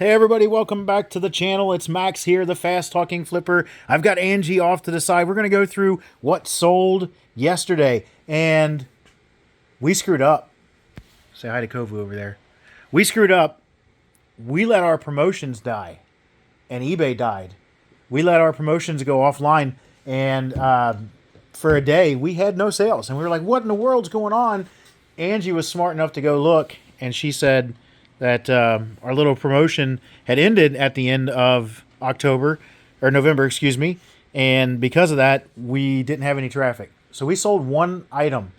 Hey everybody, welcome back to the channel. It's Max here, the fast talking flipper. I've got Angie off to the side. We're going to go through what sold yesterday, and we screwed up. Say hi to Kovu over there. We screwed up. We let our promotions die, and eBay died. We let our promotions go offline, and for a day we had no sales, and we were like, what in the world's going on? Angie was smart enough to go look, and she said that our little promotion had ended at the end of November, excuse me. And because of that, we didn't have any traffic. So we sold one item,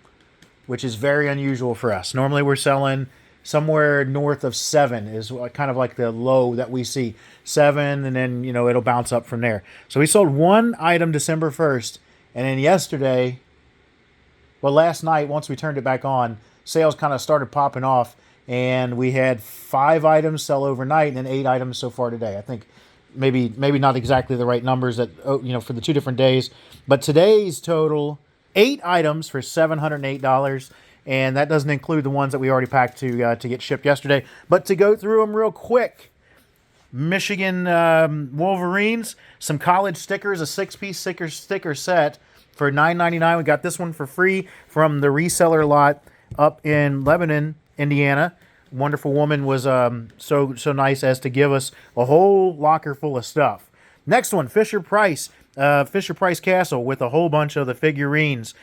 which is very unusual for us. Normally we're selling somewhere north of 7 is kind of like the low that we see. 7, and then, it'll bounce up from there. So we sold one item December 1st. And then yesterday, last night, once we turned it back on, sales kind of started popping off. And we had 5 items sell overnight and then 8 items so far today. I think maybe not exactly the right numbers that for the 2 different days, but today's total 8 items for $708, and that doesn't include the ones that we already packed to get shipped yesterday. But to go through them real quick, Michigan Wolverines, some college stickers, a 6-piece sticker set for $9.99. We got this one for free from the Reseller lot up in Lebanon, Indiana. Wonderful woman was so nice as to give us a whole locker full of stuff. Next one, Fisher Price Castle with a whole bunch of the figurines.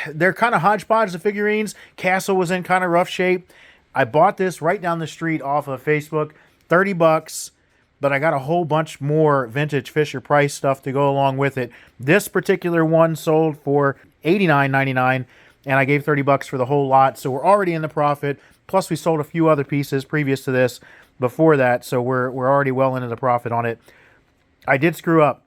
They're kind of hodgepodge, the figurines. Castle was in kind of rough shape. I bought this right down the street off of Facebook, $30, but I got a whole bunch more vintage Fisher Price stuff to go along with it. This particular one sold for $89.99. And I gave $30 for the whole lot, so we're already in the profit. Plus, we sold a few other pieces previous to this before that, so we're already well into the profit on it. I did screw up.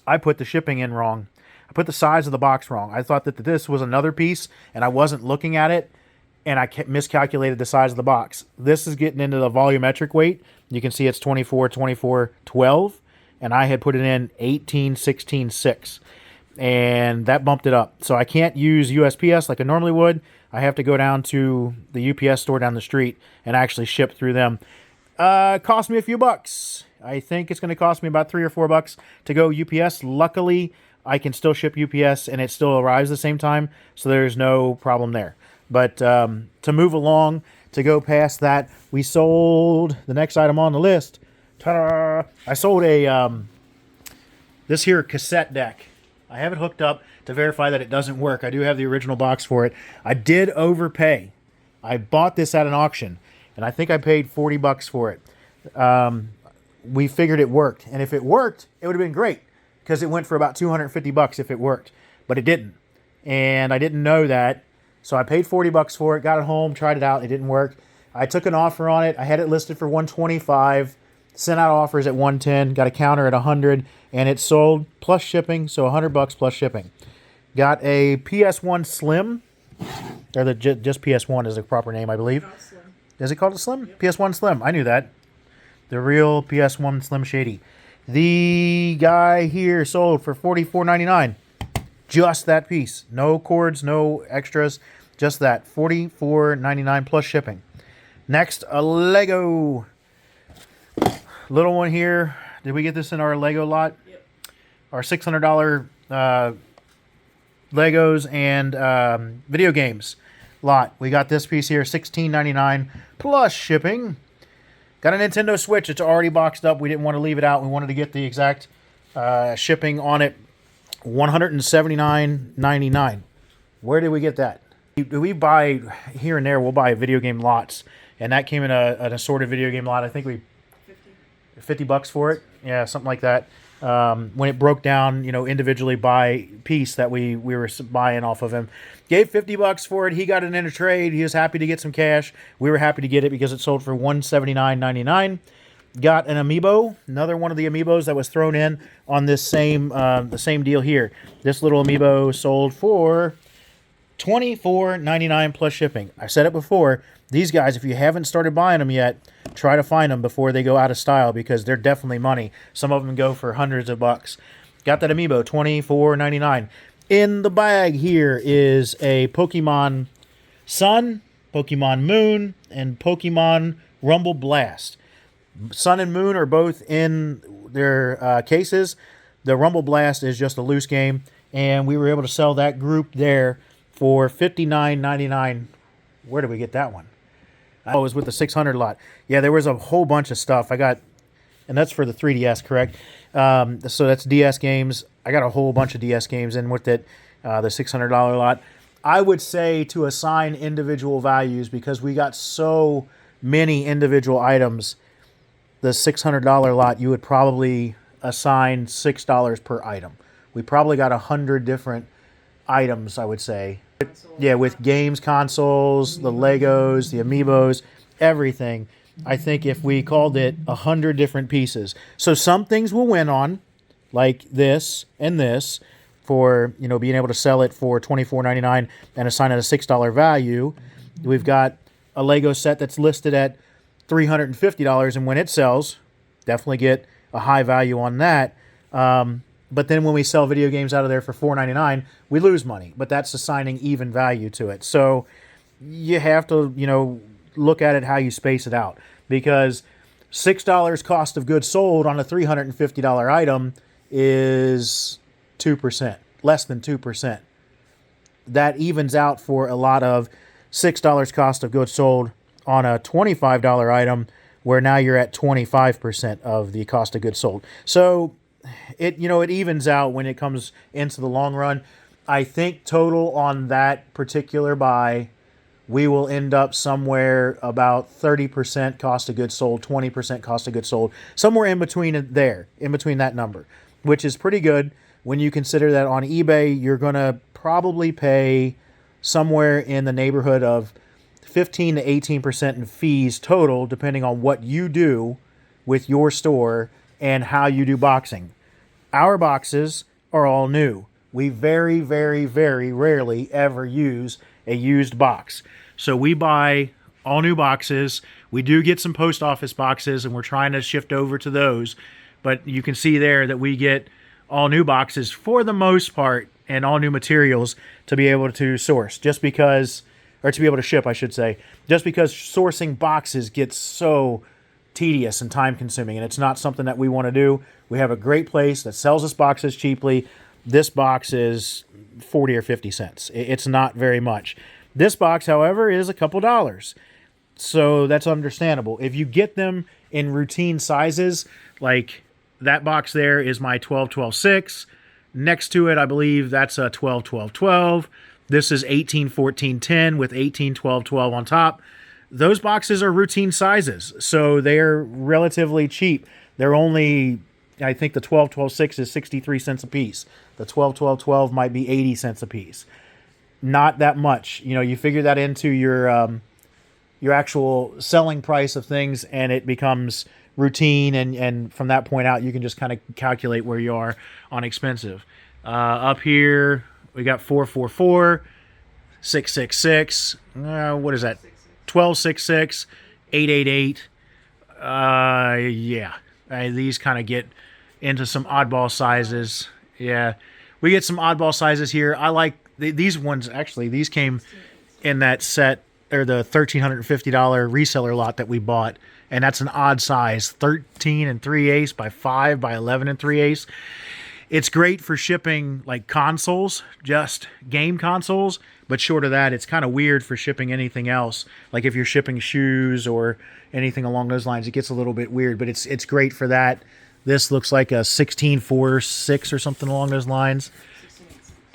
I put the shipping in wrong. I put the size of the box wrong. I thought that this was another piece, and I wasn't looking at it, and I miscalculated the size of the box. This is getting into the volumetric weight. You can see it's 24, 24, 12, and I had put it in 18, 16, 6. And that bumped it up. So I can't use USPS like I normally would. I have to go down to the UPS store down the street and actually ship through them. It cost me a few bucks. I think it's going to cost me about $3 or $4 to go UPS. Luckily, I can still ship UPS and it still arrives the same time, so there's no problem there. But to move along, to go past that, we sold the next item on the list. Ta-da! I sold a this here cassette deck. I have it hooked up to verify that it doesn't work. I do have the original box for it. I did overpay. I bought this at an auction, and I think I paid $40 for it. We figured it worked, and if it worked, it would have been great because it went for about $250 if it worked, but it didn't, and I didn't know that, so I paid $40 for it, got it home, tried it out, it didn't work. I took an offer on it. I had it listed for $125. Sent out offers at $110, got a counter at $100, and it sold plus shipping, so $100 plus shipping. Got a PS1 Slim, or just PS1 is the proper name, I believe. Is it called a Slim? PS1 Slim. I knew that. The real PS1 Slim Shady. The guy here sold for $44.99. Just that piece. No cords, no extras. Just that. $44.99 plus shipping. Next, a Lego. Little one here. Did we get this in our Lego lot? Yep. Our $600 Legos and video games lot. We got this piece here, $16.99 plus shipping. Got a Nintendo Switch. It's already boxed up. We didn't want to leave it out. We wanted to get the exact shipping on it. $179.99. Where did we get that? We buy here and there. We'll buy video game lots, and that came in an assorted video game lot. I think we $50 for it, yeah, something like that. When it broke down, individually by piece that we were buying off of him, gave $50 for it. He got it in a trade. He was happy to get some cash. We were happy to get it because it sold for $179.99. Got an amiibo, another one of the amiibos that was thrown in on this the same deal here. This little amiibo sold for $24.99 plus shipping. I said it before. These guys, if you haven't started buying them yet, try to find them before they go out of style because they're definitely money. Some of them go for hundreds of bucks. Got that amiibo, $24.99. In the bag here is a Pokemon Sun, Pokemon Moon, and Pokemon Rumble Blast. Sun and Moon are both in their cases. The Rumble Blast is just a loose game, and we were able to sell that group there for $59.99. Where did we get that one? Oh, it was with the 600 lot. Yeah, there was a whole bunch of stuff. I got, and that's for the 3DS, correct? So that's DS games. I got a whole bunch of DS games in with it, the $600 lot. I would say to assign individual values, because we got so many individual items, the $600 lot, you would probably assign $6 per item. We probably got 100 different items, I would say. Yeah, with games, consoles, the Legos, the Amiibos, everything. I think if we called it 100 different pieces. So some things we'll win on, like this and this, for, you know, being able to sell it for $24.99 and assign it a $6 value. We've got a Lego set that's listed at $350, and when it sells, definitely get a high value on that. But then when we sell video games out of there for $4.99, we lose money. But that's assigning even value to it. So you have to, you know, look at it how you space it out. Because $6 cost of goods sold on a $350 item is 2%, less than 2%. That evens out for a lot of $6 cost of goods sold on a $25 item, where now you're at 25% of the cost of goods sold. So it, you know, it evens out when it comes into the long run. I think total on that particular buy, we will end up somewhere about 30% cost of goods sold, 20% cost of goods sold, somewhere in between there, in between that number, which is pretty good when you consider that on eBay, you're going to probably pay somewhere in the neighborhood of 15 to 18% in fees total, depending on what you do with your store and how you do boxing. Our boxes are all new. We very, very, very rarely ever use a used box. So we buy all new boxes. We do get some post office boxes, and we're trying to shift over to those. But you can see there that we get all new boxes for the most part, and all new materials to be able to source, just because, or to be able to ship, I should say, just because sourcing boxes gets so tedious and time consuming, and it's not something that we want to do. We have a great place that sells us boxes cheaply. This box is 40 or 50 cents. It's not very much. This box, however, is a couple dollars. So that's understandable. If you get them in routine sizes, like that box there is my 12-12-6. Next to it, I believe that's a 12-12-12. This is 18-14-10 with 18-12-12 on top. Those boxes are routine sizes, so they're relatively cheap. They're only, I think the 12-12-6 is 63 cents a piece. The 12-12-12 might be 80 cents a piece. Not that much. You know, you figure that into your actual selling price of things, and it becomes routine, and from that point out, you can just kind of calculate where you are on expensive. Up here, we got 444, 666. What is that? 1266, 888. Yeah, these kind of get into some oddball sizes. Yeah, we get some oddball sizes here. I like these ones. Actually, these came in that set, or the $1,350 reseller lot that we bought, and that's an odd size, 13 3/8 by 5 by 11 3/8. It's great for shipping like consoles, just game consoles, but short of that, it's kind of weird for shipping anything else. Like if you're shipping shoes or anything along those lines, it gets a little bit weird, but it's great for that. This looks like a 16-4-6 or something along those lines.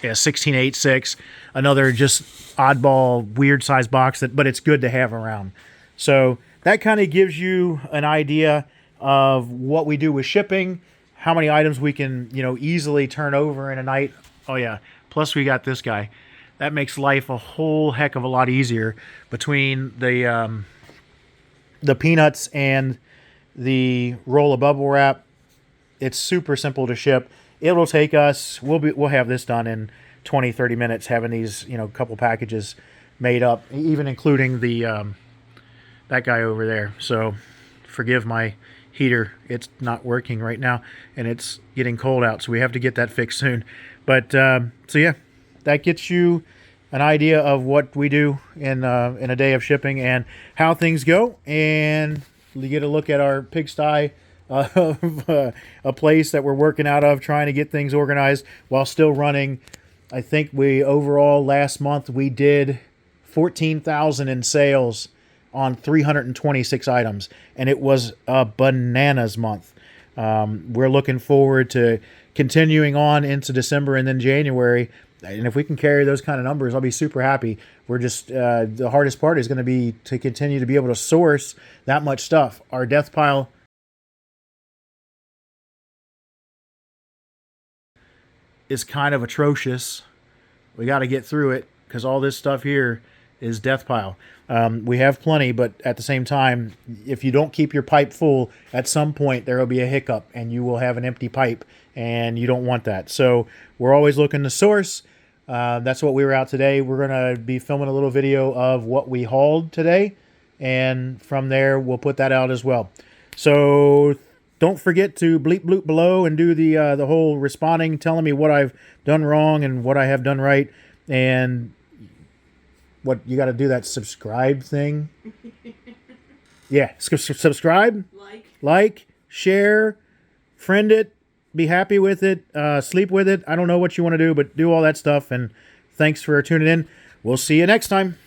Yeah, 16-8-6. Another just oddball, weird size box, but it's good to have around. So that kind of gives you an idea of what we do with shipping, how many items we can, you know, easily turn over in a night. Oh yeah, plus we got this guy. That makes life a whole heck of a lot easier between the peanuts and the roll of bubble wrap. It's super simple to ship. It'll take us, we'll have this done in 20-30 minutes, having these, you know, couple packages made up, even including the that guy over there. So forgive my heater, it's not working right now, and it's getting cold out, so we have to get that fixed soon. But so yeah, that gets you an idea of what we do in a day of shipping and how things go. And get a look at our pigsty of a place that we're working out of, trying to get things organized while still running. I think we overall last month we did 14,000 in sales on 326 items, and it was a bananas month. We're looking forward to continuing on into December and then January. And if we can carry those kind of numbers, I'll be super happy. We're just, the hardest part is going to be to continue to be able to source that much stuff. Our death pile is kind of atrocious. We got to get through it because all this stuff here is death pile. We have plenty, but at the same time, if you don't keep your pipe full, at some point there will be a hiccup and you will have an empty pipe, and you don't want that. So we're always looking to source. That's what we were out today. We're going to be filming a little video of what we hauled today, and from there we'll put that out as well. So don't forget to bleep bloop below and do the whole responding, telling me what I've done wrong and what I have done right. And what you got to do, that subscribe thing. Yeah, subscribe, like, share, friend it, be happy with it, sleep with it. I don't know what you want to do, but do all that stuff. And thanks for tuning in. We'll see you next time.